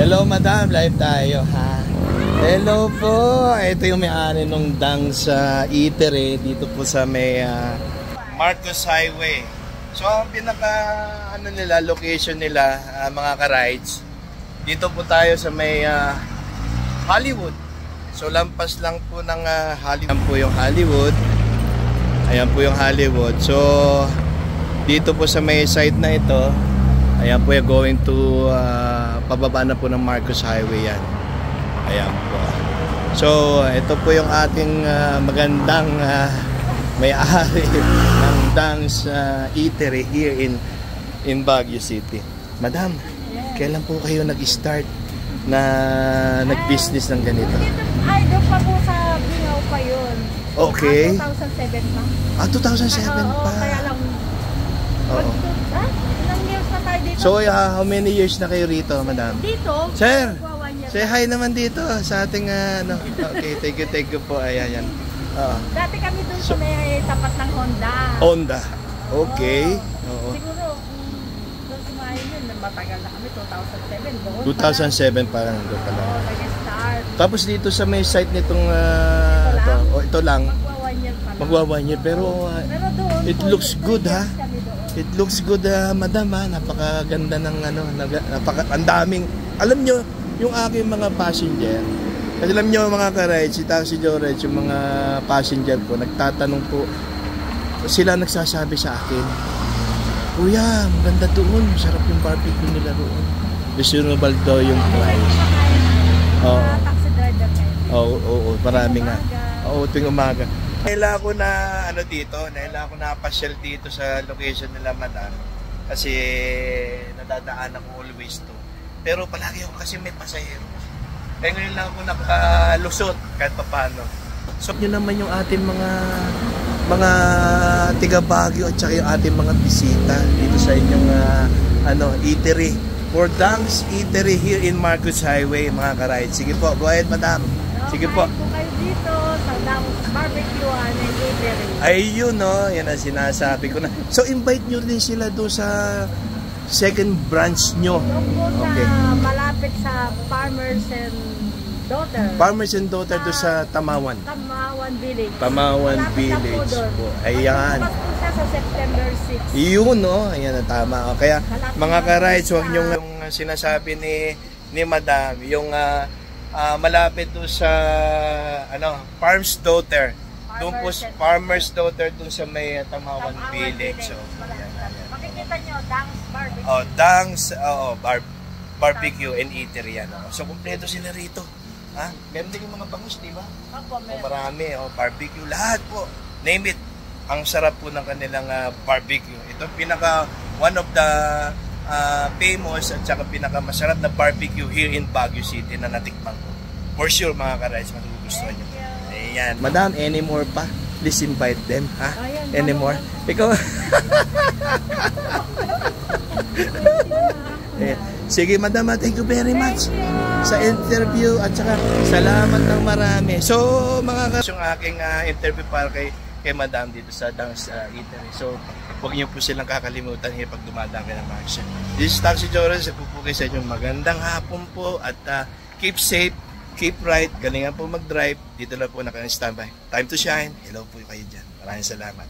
Hello madam, live tayo ha. Hello po. Ito yung may-ari nung Dang's Eatery dito po sa may Marcos Highway. So ang pinaka nila, location nila mga ka-rides, dito po tayo sa may Hollywood. So lampas lang po ng Hollywood. Ayan po yung Hollywood. Ayan po yung Hollywood. So dito po sa may side na ito, ayan po yung going to pababa na po ng Marcos Highway yan. Ayan po. So ito po yung ating magandang may-ari ng Dang's Eatery here in Baguio City. Madam, kailan po kayo nag-start na nag-business ng ganito? Ay, doon pa po sa Bingaw pa yun. Okay. 2007 pa. 2007 pa. Kaya lang. Oo. Ilang years na tayo dito? So, how many years na kayo rito, madam? Dito? Sir, say hi naman dito sa ating okay, thank you po. Ayan. Dati kami doon sa may tapat ng Honda. Honda. Okay. Oo. Siguro, doon sumahin yun, matagal na kami, 2007. Doon 2007 pa lang. Doon pa lang. Nag-start. Tapos dito sa may site nitong ito lang. Magwa 1 year pa lang. Magwa 1 year. Pero doon, it looks good ha. It looks good madam ha. Napakaganda ng ang daming. Alam nyo, yung aking mga passenger, kasi alam nyo mga ka-ride, si Taxi George, yung mga passenger po, nagtatanong po, sila nagsasabi sa akin, Kuya, maganda doon, masarap yung barbecue nila doon. Reasonable daw yung price. Oo. Taxi driver kayo. Oo, marami nga. Oo, tuwing umaga. Naila ko na naila ko na pasyal dito sa location nila madam. Kasi nadadaan ako always to. Pero palagi ako kasi may pasahero. Kaya ngayon lang ako nakalusot kahit paano. So yun naman yung ating mga tiga Baguio at saka yung ating mga bisita dito sa inyong eatery. For Dang's Eatery here in Marcos Highway mga ka-ride. Sige po, go ahead madam. Sige po. Kayo dito sa Dang's Barbecue and Eatery. Ayun yan ang sinasabi ko na. So invite nyo rin sila doon sa second branch nyo. Okay. Malapit sa Farmers and Daughter. Farmers and Daughter doon sa Tamawan. Tamawan Village. Tamawan Village po. Ayan. Sa September 6. Yun ayan na tama. Kaya mga ka-rides, huwag nyo yung sinasabi ni madam, yung malapit doon sa Farm's Daughter. Doon po Farmer's Daughter doon sa may Tamawan Village. So, makikita nyo, Dang's Barbecue. Dang's Barbecue and Eatery yan. So, kumpleto sila rito. Meron din yung mga bangus, di ba? Marami, barbecue, lahat po. Name it. Ang sarap po ng kanilang barbecue. Ito pinaka one of the famous at saka pinaka masarap na barbecue here in Baguio City na natikman ko. For sure mga ka-rides, magugustuhan nyo. Ayan. Madam, any more pa? Please invite them. Any more? Ikaw? Sige madam, thank you very much sa interview at saka salamat ng marami. So mga yung aking interview para kay madam dito sa Dang's Eatery. So huwag niyo po silang kakalimutan pag dumadaan kayo ng Marcos. This is Taxi George. Nagpupukay sa inyo magandang hapon po at keep safe, keep right, galingan po mag-drive. Dito lang po naka-standby. Time to shine. Hello po kayo dyan. Maraming salamat.